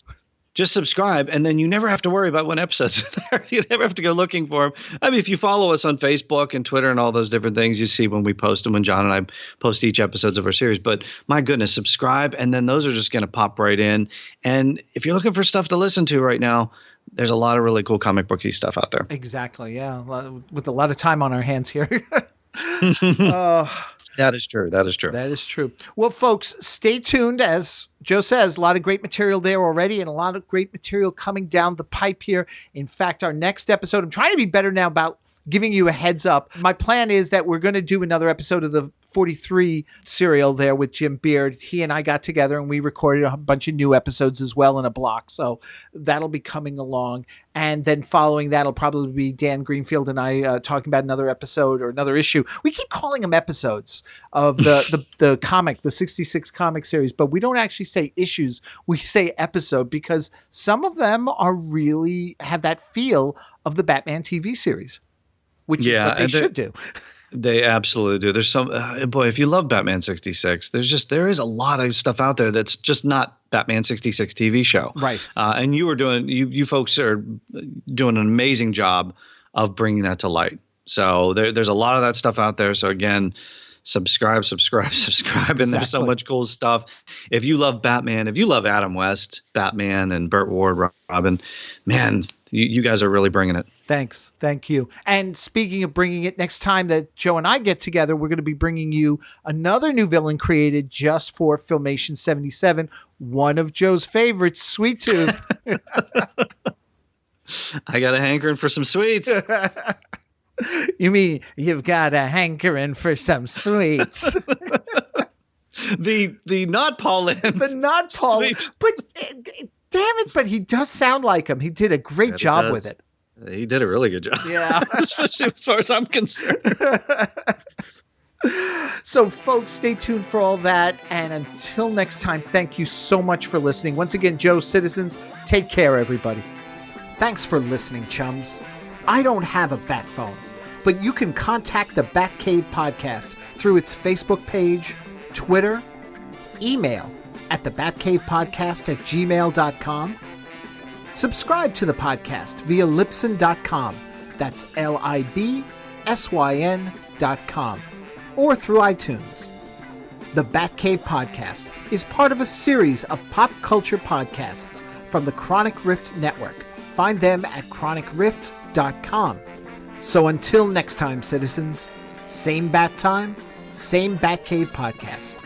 just subscribe, and then you never have to worry about when episodes are there. You never have to go looking for them. I mean, if you follow us on Facebook and Twitter and all those different things, you see when we post them, when John and I post each episodes of our series. But my goodness, subscribe, and then those are just going to pop right in. And if you're looking for stuff to listen to right now, there's a lot of really cool comic booky stuff out there. Exactly. Yeah. With a lot of time on our hands here. That is true. That is true. Well, folks, stay tuned. As Joe says, a lot of great material there already and a lot of great material coming down the pipe here. In fact, our next episode, I'm trying to be better now about giving you a heads up. My plan is that we're going to do another episode of the 43 serial there with Jim Beard. He and I got together and we recorded a bunch of new episodes as well in a block. So that'll be coming along. And then following that'll probably be Dan Greenfield and I talking about another episode or another issue. We keep calling them episodes of the comic, the 66 comic series, but we don't actually say issues. We say episode because some of them are really have that feel of the Batman TV series, which is what they should do. They absolutely do. There's some boy, if you love Batman 66, there is a lot of stuff out there that's just not Batman 66 TV show. Right. And you folks are doing an amazing job of bringing that to light. So there's a lot of that stuff out there. So again, subscribe. Exactly. And there's so much cool stuff. If you love Batman, if you love Adam West, Batman, and Burt Ward, Robin, man, you guys are really bringing it. Thanks. Thank you. And speaking of bringing it, next time that Joe and I get together, we're going to be bringing you another new villain created just for Filmation 77, one of Joe's favorites, Sweet Tooth. I got a hankering for some sweets. You mean you've got a hankering for some sweets? The not Paul Lynde. The not Paul Lynde. But damn it, but he does sound like him. He did a great job with it. He did a really good job. Yeah. Especially as far as I'm concerned. So, folks, stay tuned for all that. And until next time, thank you so much for listening. Once again, Joe, citizens, take care, everybody. Thanks for listening, chums. I don't have a bat phone, but you can contact the Batcave Podcast through its Facebook page, Twitter, email at thebatcavepodcast@gmail.com. Subscribe to the podcast via Libsyn.com. That's LIBSYN.com. Or through iTunes. The Batcave Podcast is part of a series of pop culture podcasts from the Chronic Rift Network. Find them at chronicrift.com. So until next time, citizens, same bat time, same Batcave Podcast.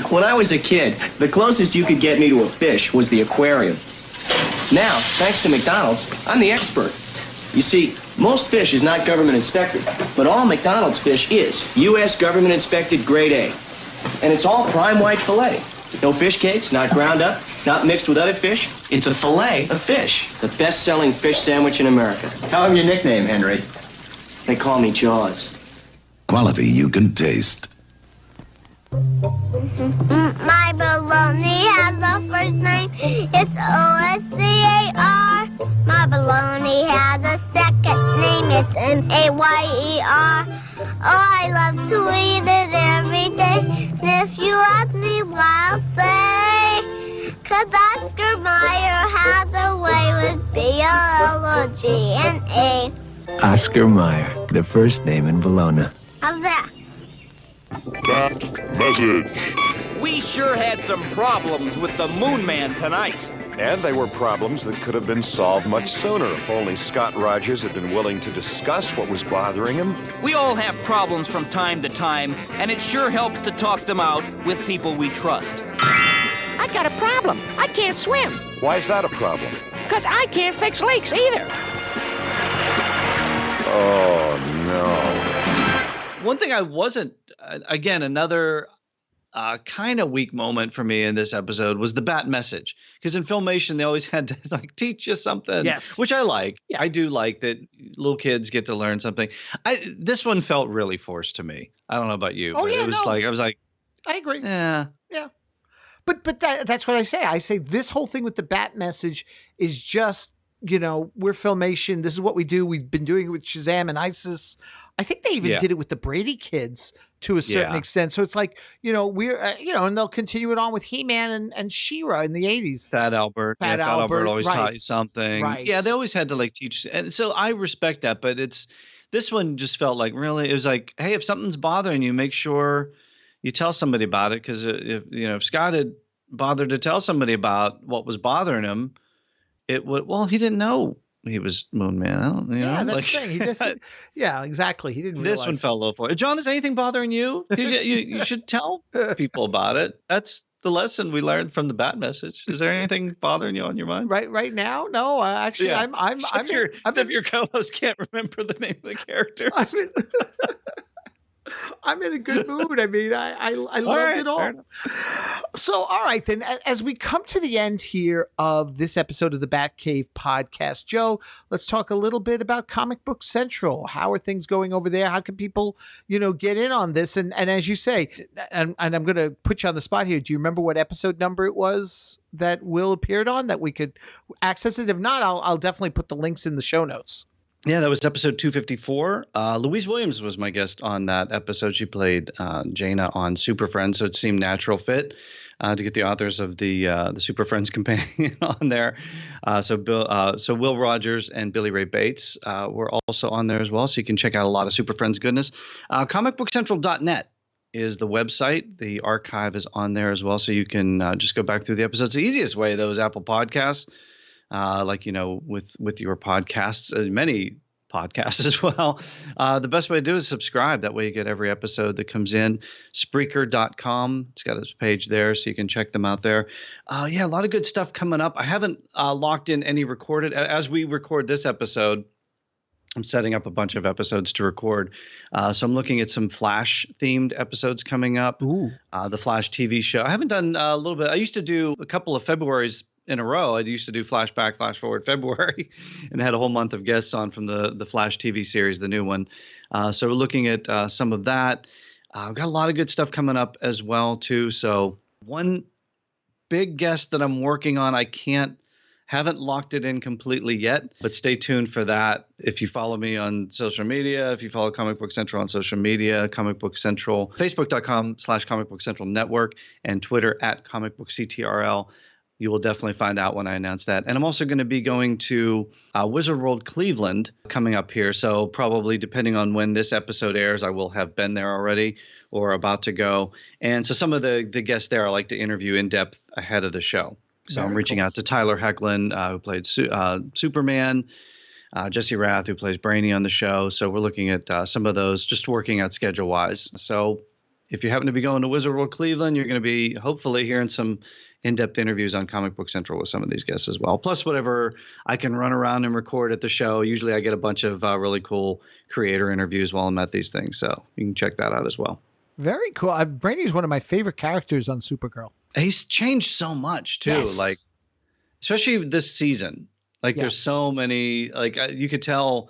When I was a kid, the closest you could get me to a fish was the aquarium. Now, thanks to McDonald's, I'm the expert. You see, most fish is not government inspected, but all McDonald's fish is U.S. government inspected grade A. And it's all prime white filet. No fish cakes, not ground up, not mixed with other fish. It's a filet of fish. The best-selling fish sandwich in America. Tell them your nickname, Henry. They call me Jaws. Quality you can taste. My baloney has a first name. It's O-S-C-A-R. My baloney has a second name. It's M-A-Y-E-R. Oh, I love to eat it every day. And if you ask me why, I'll say, 'cause Oscar Mayer has a way with B-O-L-O-G-N-A. Oscar Mayer, the first name in Bologna. How's that? That message. We sure had some problems with the Moon Man tonight. And they were problems that could have been solved much sooner if only Scott Rogers had been willing to discuss what was bothering him. We all have problems from time to time, and it sure helps to talk them out with people we trust. I got a problem. I can't swim. Why's that a problem? 'Cause I can't fix leaks either. Oh, no. One thing I wasn't, again, another kind of weak moment for me in this episode was the bat message. Because in Filmation, they always had to like teach you something, yes, which I like. Yeah. I do like that little kids get to learn something. This one felt really forced to me. I don't know about you. Oh, but yeah, it was like, I was like, I agree. Yeah. Yeah. But that's what I say. I say this whole thing with the bat message is just, we're Filmation. This is what we do. We've been doing it with Shazam and ISIS. I think they even did it with the Brady kids to a certain extent. So it's like, we're, and they'll continue it on with He-Man and She-Ra in the 80s. Fat Albert. Fat Albert always taught you something. Right. Yeah, they always had to like teach. And so I respect that. But this one just felt like really, it was like, hey, if something's bothering you, make sure you tell somebody about it. Because if Scott had bothered to tell somebody about what was bothering him, it would. Well, he didn't know he was Moon Man. I don't. That's the thing. He just. Yeah, exactly. He didn't. This one felt low for it. John, is anything bothering you? You should tell people about it. That's the lesson we learned from the bat message. Is there anything bothering you on your mind? Right now? No, actually, yeah. I'm your co-host can't remember the name of the character. I'm in a good mood. I mean, I loved it all. So, all right, then, as we come to the end here of this episode of the Batcave podcast, Joe, let's talk a little bit about Comic Book Central. How are things going over there? How can people, get in on this? And as you say, and I'm going to put you on the spot here. Do you remember what episode number it was that Will appeared on that we could access it? If not, I'll definitely put the links in the show notes. Yeah, that was episode 254. Louise Williams was my guest on that episode. She played Jaina on Super Friends, so it seemed natural fit to get the authors of the Super Friends companion on there. So Will Rogers and Billy Ray Bates were also on there as well, so you can check out a lot of Super Friends goodness. Comicbookcentral.net is the website. The archive is on there as well, so you can just go back through the episodes. The easiest way, though, is Apple Podcasts. With your podcasts, many podcasts as well. The best way to do is subscribe. That way you get every episode that comes in. Spreaker.com. It's got its page there, so you can check them out there. A lot of good stuff coming up. I haven't locked in any recorded. As we record this episode, I'm setting up a bunch of episodes to record. So I'm looking at some Flash-themed episodes coming up. Ooh. The Flash TV show. I haven't done a little bit. I used to do a couple of Februaries in a row. I used to do Flashback, Flash Forward February, and had a whole month of guests on from the Flash TV series, the new one. So we're looking at some of that. I've got a lot of good stuff coming up as well, too. So one big guest that I'm working on, haven't locked it in completely yet, but stay tuned for that. If you follow me on social media, if you follow Comic Book Central on social media, Comic Book Central, Facebook.com/Comic Book Central Network, and Twitter @ComicBookCTRL. You will definitely find out when I announce that. And I'm also going to be going to Wizard World Cleveland coming up here. So probably depending on when this episode airs, I will have been there already or about to go. And so some of the guests there I like to interview in depth ahead of the show. So I'm reaching out to Tyler Hoechlin, who played Superman, Jesse Rath, who plays Brainy on the show. So we're looking at some of those, just working out schedule-wise. So if you happen to be going to Wizard World Cleveland, you're going to be hopefully hearing some in-depth interviews on Comic Book Central with some of these guests as well. Plus whatever I can run around and record at the show. Usually I get a bunch of really cool creator interviews while I'm at these things. So you can check that out as well. Very cool. Brady's one of my favorite characters on Supergirl. He's changed so much too. Yes. Like, especially this season, like there's so many, like you could tell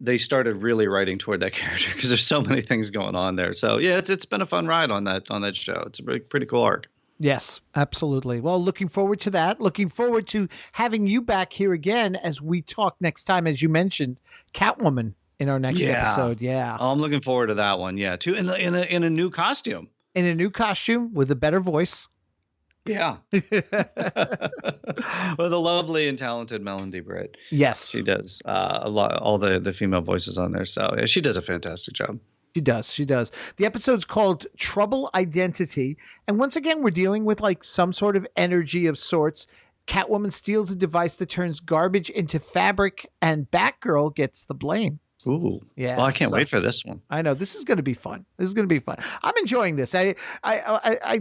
they started really writing toward that character because there's so many things going on there. So yeah, it's been a fun ride on that show. It's a pretty cool arc. Yes, absolutely. Well, looking forward to that. Looking forward to having you back here again as we talk next time, as you mentioned, Catwoman in our next episode. Yeah. Oh, I'm looking forward to that one. Yeah. Too in a new costume. In a new costume with a better voice. Yeah. With a lovely and talented Melendy Britt. Yes. She does a lot, all the female voices on there. So yeah, she does a fantastic job. She does. She does. The episode's called Trouble Identity. And once again, we're dealing with like some sort of energy of sorts. Catwoman steals a device that turns garbage into fabric, and Batgirl gets the blame. Ooh. Yeah. Well, I can't wait for this one. I know. This is going to be fun. I'm enjoying this. I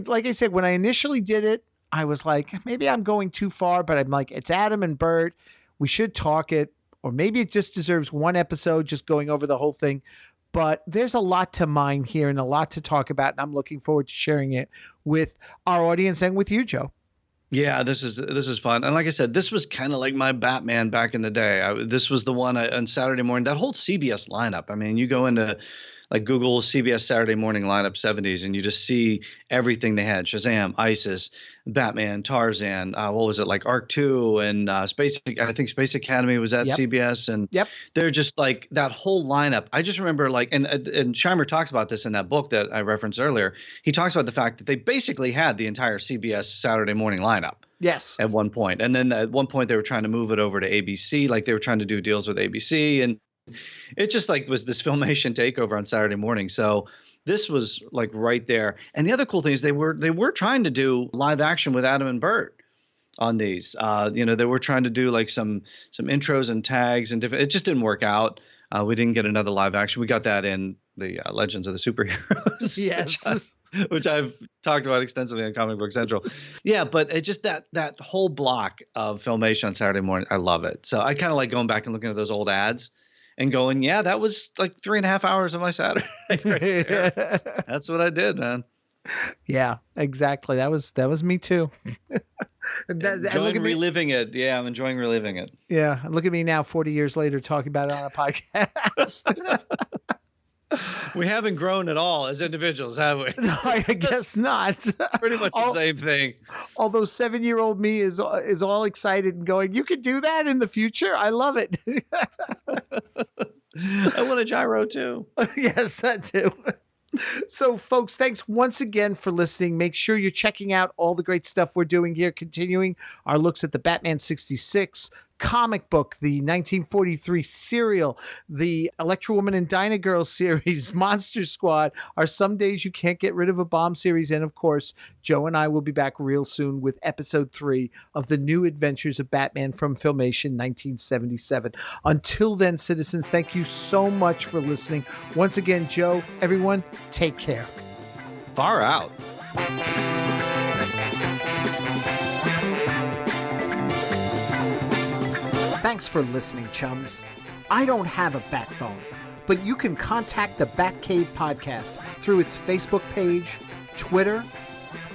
like I said, when I initially did it, I was like, maybe I'm going too far, but I'm like, it's Adam and Bert. We should talk it. Or maybe it just deserves one episode, just going over the whole thing. But there's a lot to mine here and a lot to talk about, and I'm looking forward to sharing it with our audience and with you, Joe. Yeah, this is fun. And like I said, this was kind of like my Batman back in the day. This was the one on Saturday morning, that whole CBS lineup. I mean, you go into like Google CBS Saturday morning lineup 70s, and you just see everything they had: Shazam, ISIS, Batman, Tarzan. What was it, like Arc 2 and I think Space Academy was at CBS, and they're just like that whole lineup. I just remember like, and Scheimer talks about this in that book that I referenced earlier. He talks about the fact that they basically had the entire CBS Saturday morning lineup. Yes. At one point, and then at one point they were trying to move it over to ABC, like they were trying to do deals with ABC, and it just like was this Filmation takeover on Saturday morning. So this was like right there. And the other cool thing is they were trying to do live action with Adam and Bert on these. They were trying to do like some intros and tags and different. It just didn't work out. We didn't get another live action. We got that in the Legends of the Superheroes. Yes. Which I've talked about extensively on Comic Book Central. Yeah, but it just that whole block of Filmation on Saturday morning, I love it. So I kind of like going back and looking at those old ads and going, yeah, that was like 3.5 hours of my Saturday right there. That's what I did, man. Yeah, exactly. That was me too. Enjoying reliving it. Yeah, I'm enjoying reliving it. Yeah, look at me now, 40 years later, talking about it on a podcast. We haven't grown at all as individuals, have we? No, I guess not. Pretty much the same thing. Although 7-year-old me is all excited and going, you could do that in the future? I love it. I want a gyro too. Yes, that too. So, folks, thanks once again for listening. Make sure you're checking out all the great stuff we're doing here, continuing our looks at the Batman 66 comic book, the 1943 serial, the Electra Woman and Dyna Girl series, Monster Squad, our Some Days You Can't Get Rid of a Bomb series, and of course, Joe and I will be back real soon with episode 3 of the New Adventures of Batman from Filmation 1977. Until then, citizens, thank you so much for listening. Once again, Joe, everyone, take care. Far out. Thanks for listening, chums. I don't have a bat phone, but you can contact the Batcave Podcast through its Facebook page, Twitter,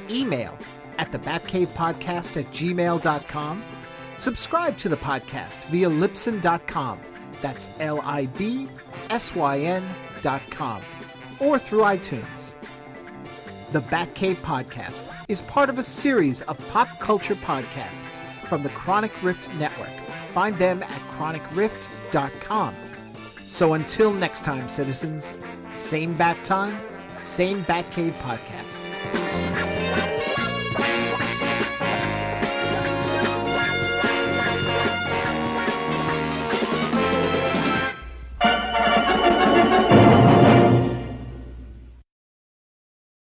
email at thebatcavepodcast@gmail.com. Subscribe to the podcast via Libsyn.com. That's LIBSYN.com. Or through iTunes. The Batcave Podcast is part of a series of pop culture podcasts from the Chronic Rift Network. Find them at chronicrift.com. So until next time, citizens, same bat time, same Batcave Podcast.